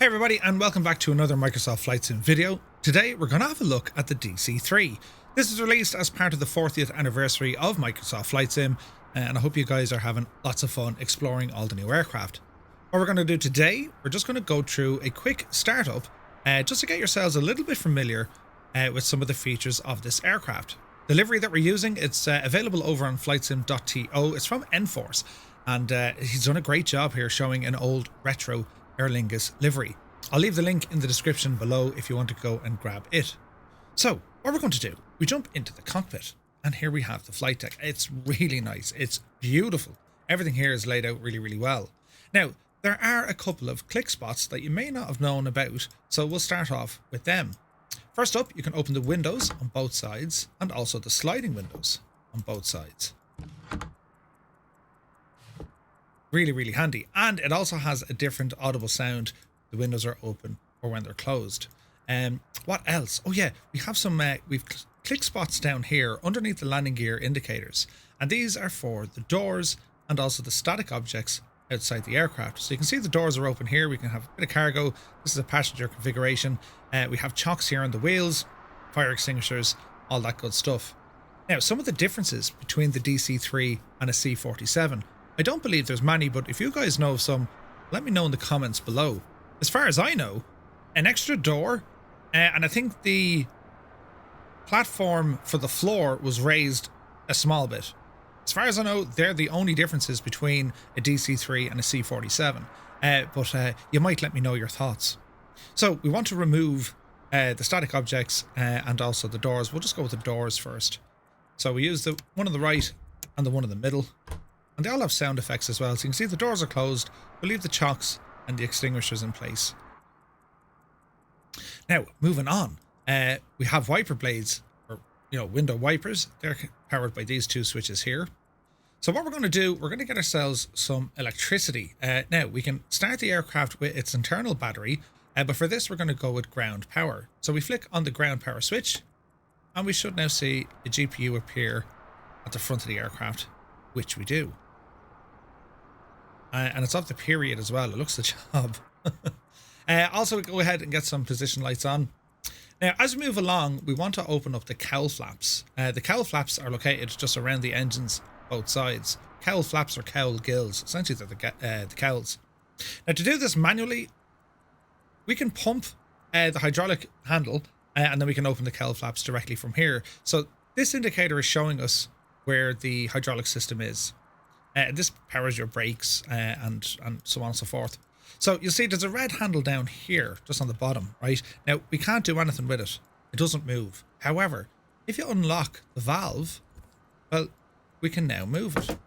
Hey everybody, and welcome back to another Microsoft Flight Sim video. Today we're going to have a look at the DC3. This is released as part of the 40th anniversary of Microsoft Flight Sim, and I hope you guys are having lots of fun exploring all the new aircraft. What we're going to do today, we're just going to go through a quick startup just to get yourselves a little bit familiar with some of the features of this aircraft. The livery that we're using, it's available over on flightsim.to. It's from Enforce, and he's done a great job here showing an old retro Aer Lingus livery. I'll leave the link in the description below if you want to go and grab it. So, what we're going to do, we jump into the cockpit, and here we have the flight deck. It's really nice. It's beautiful. Everything here is laid out really well. Now, there are a couple of click spots that you may not have known about, so we'll start off with them. First up, you can open the windows on both sides, and also the sliding windows on both sides. Really handy, and it also has a different audible sound. The windows are open or when they're closed. What else? Oh yeah, we have some we've click spots down here underneath the landing gear indicators, and these are for the doors and also the static objects outside the aircraft. So you can see the doors are open here. We can have a bit of cargo. This is a passenger configuration. We have chocks here on the wheels, fire extinguishers, all that good stuff. Now, some of the differences between the DC3 and a C47. I don't believe there's many, but if you guys know of some, let me know in the comments below. As far as I know, an extra door, and I think the platform for the floor was raised a small bit. As far as I know, they're the only differences between a DC3 and a C47, but you might let me know your thoughts. So we want to remove the static objects and also the doors. We'll just go with the doors first. So we use the one on the right and the one in the middle. And they all have sound effects as well. So you can see the doors are closed. We'll leave the chocks and the extinguishers in place. Now, moving on, we have wiper blades, or window wipers. They're powered by these two switches here. So what we're going to do, we're going to get ourselves some electricity. Now, we can start the aircraft with its internal battery, but for this, we're going to go with ground power. So we flick on the ground power switch, and we should now see a GPU appear at the front of the aircraft, which we do. And it's of the period as well. It looks the job. Also, we go ahead and get some position lights on. Now, as we move along, we want to open up the cowl flaps. The cowl flaps are located just around the engines, both sides. Cowl flaps are cowl gills. Essentially, they're the cowls. Now, to do this manually, we can pump the hydraulic handle, and then we can open the cowl flaps directly from here. So this indicator is showing us where the hydraulic system is. This powers your brakes and so on and so forth. So you'll see there's a red handle down here, just on the bottom, right? Now, we can't do anything with it. It doesn't move. However, if you unlock the valve, well, we can now move it.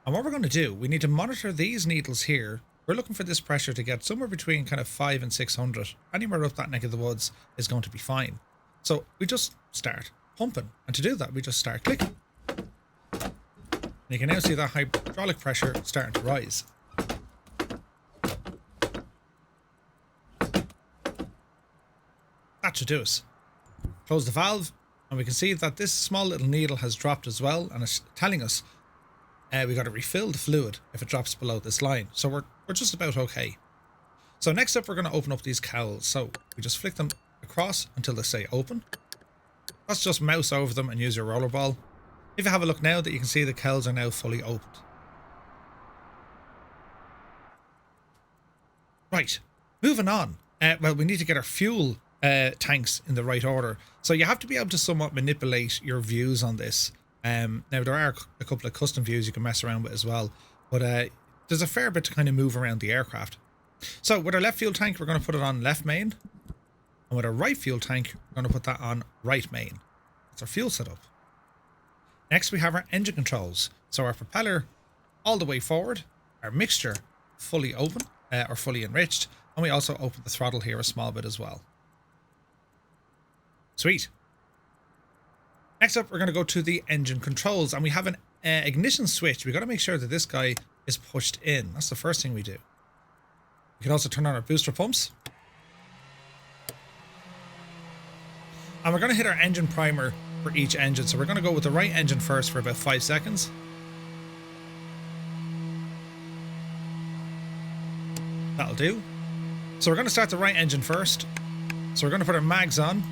And what we're going to do, we need to monitor these needles here. We're looking for this pressure to get somewhere between kind of 5 and 600. Anywhere up that neck of the woods is going to be fine. So we just start pumping. And to do that, we just start clicking. You can now see that hydraulic pressure starting to rise. That should do us. Close the valve, and we can see that this small little needle has dropped as well, and it's telling us we got to refill the fluid if it drops below this line. So we're just about okay. So next up, we're going to open up these cowls. So we just flick them across until they say open. Let's just mouse over them and use your rollerball. If you have a look now, that you can see the cowls are now fully opened. Right, moving on. Well, we need to get our fuel tanks in the right order. So you have to be able to somewhat manipulate your views on this. Now, there are a couple of custom views you can mess around with as well. But there's a fair bit to kind of move around the aircraft. So with our left fuel tank, we're going to put it on left main. And with our right fuel tank, we're going to put that on right main. That's our fuel setup. Next, we have our engine controls. So our propeller all the way forward, our mixture fully open or fully enriched, and we also open the throttle here a small bit as well. Sweet. Next up, we're going to go to the engine controls, and we have an ignition switch. We've got to make sure that this guy is pushed in. That's the first thing we do. We can also turn on our booster pumps. And we're going to hit our engine primer for each engine. So we're going to go with the right engine first for about 5 seconds. That'll do. So we're going to start the right engine first. So we're going to put our mags on.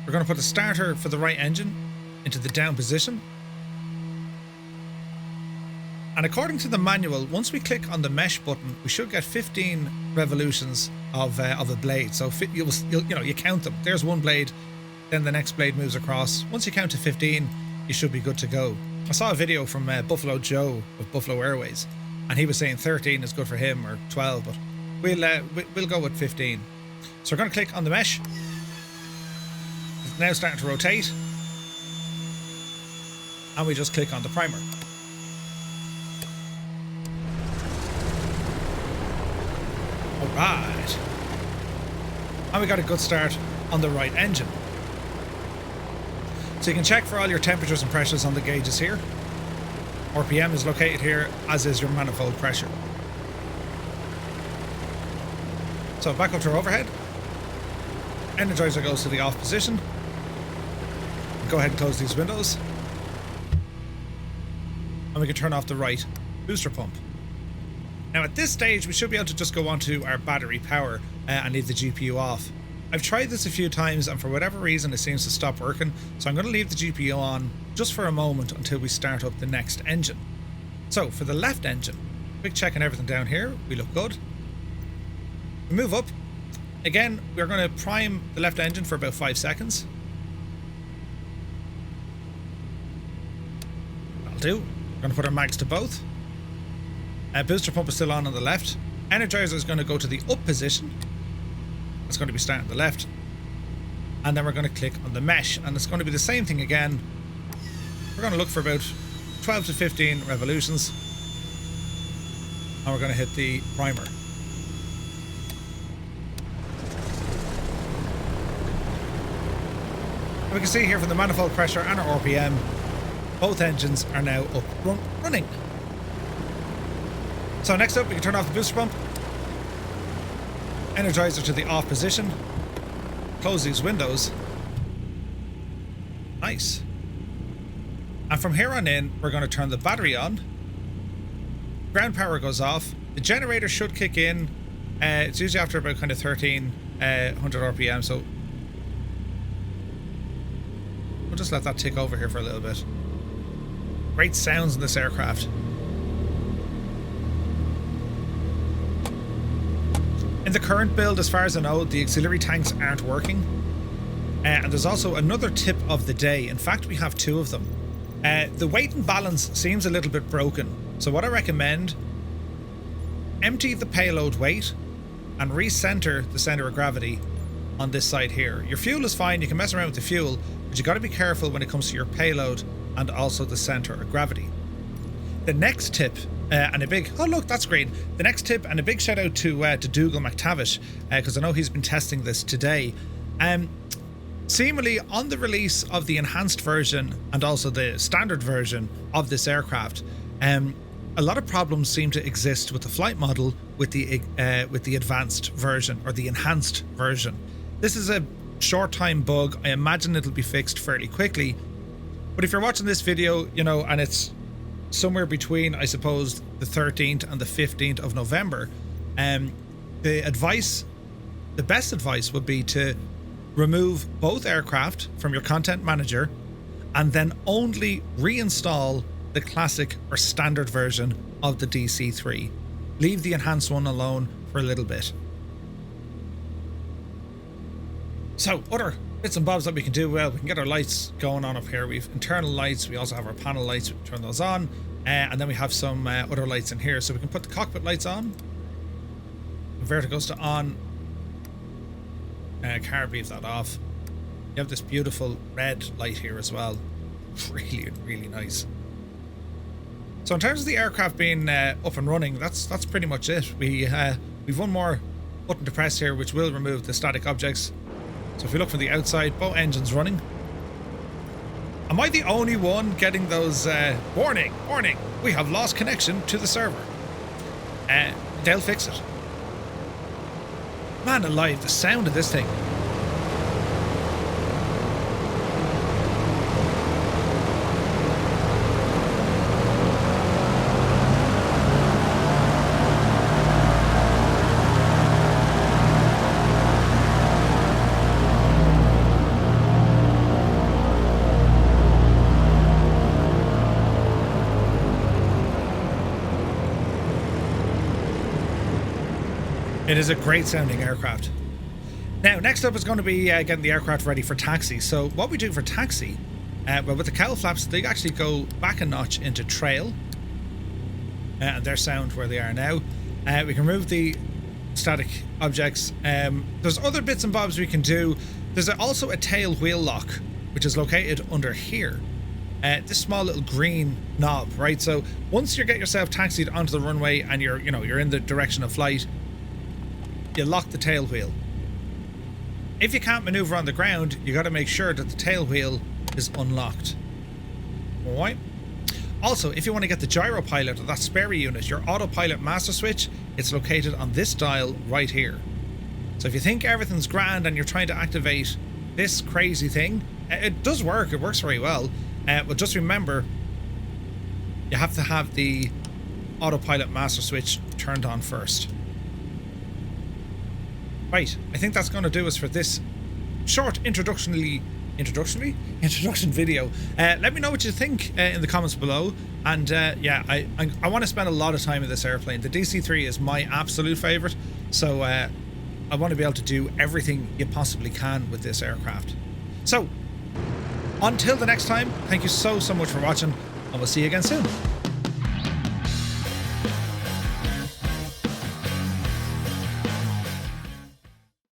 We're going to put the starter for the right engine into the down position. And according to the manual, once we click on the mesh button, we should get 15 revolutions of a blade. So you count them. There's one blade, then the next blade moves across. Once you count to 15, you should be good to go. I saw a video from Buffalo Joe of Buffalo Airways, and he was saying 13 is good for him, or 12, but we'll go with 15. So we're going to click on the mesh. It's now starting to rotate, and we just click on the primer. Alright. And we got a good start on the right engine. So you can check for all your temperatures and pressures on the gauges here. RPM is located here, as is your manifold pressure. So back up to our overhead. Energizer goes to the off position. Go ahead and close these windows. And we can turn off the right booster pump. Now at this stage, we should be able to just go on to our battery power and leave the GPU off. I've tried this a few times, and for whatever reason it seems to stop working, so I'm going to leave the GPU on just for a moment until we start up the next engine. So for the left engine, quick checking everything down here, we look good. We move up. Again, we're going to prime the left engine for about 5 seconds. That'll do. We're going to put our mags to both. Booster pump is still on the left. Energizer is going to go to the up position. It's going to be starting on the left. And then we're going to click on the mesh. And it's going to be the same thing again. We're going to look for about 12 to 15 revolutions. And we're going to hit the primer. And we can see here from the manifold pressure and our RPM, both engines are now up running. So next up, we can turn off the booster pump. Energizer to the off position. Close these windows. Nice. And from here on in, we're going to turn the battery on. Ground power goes off. The generator should kick in. It's usually after about kind of 1300 RPM, so we'll just let that tick over here for a little bit. Great sounds in this aircraft. In the current build, as far as I know, the auxiliary tanks aren't working. And there's also another tip of the day. In fact, we have two of them. The weight and balance seems a little bit broken. So what I recommend, empty the payload weight and recenter the center of gravity on this side here. Your fuel is fine, you can mess around with the fuel, but you got to be careful when it comes to your payload and also the center of gravity. The next tip, and a big, oh look, that's great. The next tip, and a big shout out to Dougal McTavish, because I know he's been testing this today. Seemingly on the release of the enhanced version and also the standard version of this aircraft, a lot of problems seem to exist with the flight model with the advanced version or the enhanced version. This is a short time bug. I imagine it'll be fixed fairly quickly. But if you're watching this video, you know, and it's somewhere between, I suppose, the 13th and the 15th of November, the best advice would be to remove both aircraft from your content manager and then only reinstall the classic or standard version of the DC3. Leave the enhanced one alone for a little bit. So, other bits and bobs that we can do, well, we can get our lights going on up here. We've internal lights, we also have our panel lights, we can turn those on, and then we have some other lights in here. So we can put the cockpit lights on, converter goes to on, carb leave that off. You have this beautiful red light here as well. Really, really nice. So in terms of the aircraft being up and running, that's pretty much it. We've one more button to press here, which will remove the static objects. So if we look from the outside, both engines running. Am I the only one getting those warning, we have lost connection to the server? They'll fix it. Man alive, the sound of this thing. It is a great sounding aircraft. Now, next up is going to be getting the aircraft ready for taxi. So what we do for taxi, well, with the cowl flaps, they actually go back a notch into trail. And their sound where they are now. We can remove the static objects. There's other bits and bobs we can do. There's also a tail wheel lock, which is located under here. This small little green knob, right? So once you get yourself taxied onto the runway and you're in the direction of flight, you lock the tail wheel. If you can't maneuver on the ground, you got to make sure that the tail wheel is unlocked. Alright. Also, if you want to get the gyro pilot or that Sperry unit, your autopilot master switch, it's located on this dial right here. So if you think everything's grand and you're trying to activate this crazy thing, it does work. It works very well. But just remember, you have to have the autopilot master switch turned on first. Right, I think that's going to do us for this short introduction video. Let me know what you think in the comments below. And yeah, I want to spend a lot of time in this airplane. The DC3 is my absolute favorite, so I want to be able to do everything you possibly can with this aircraft. So until the next time, thank you so much for watching, and we'll see you again soon.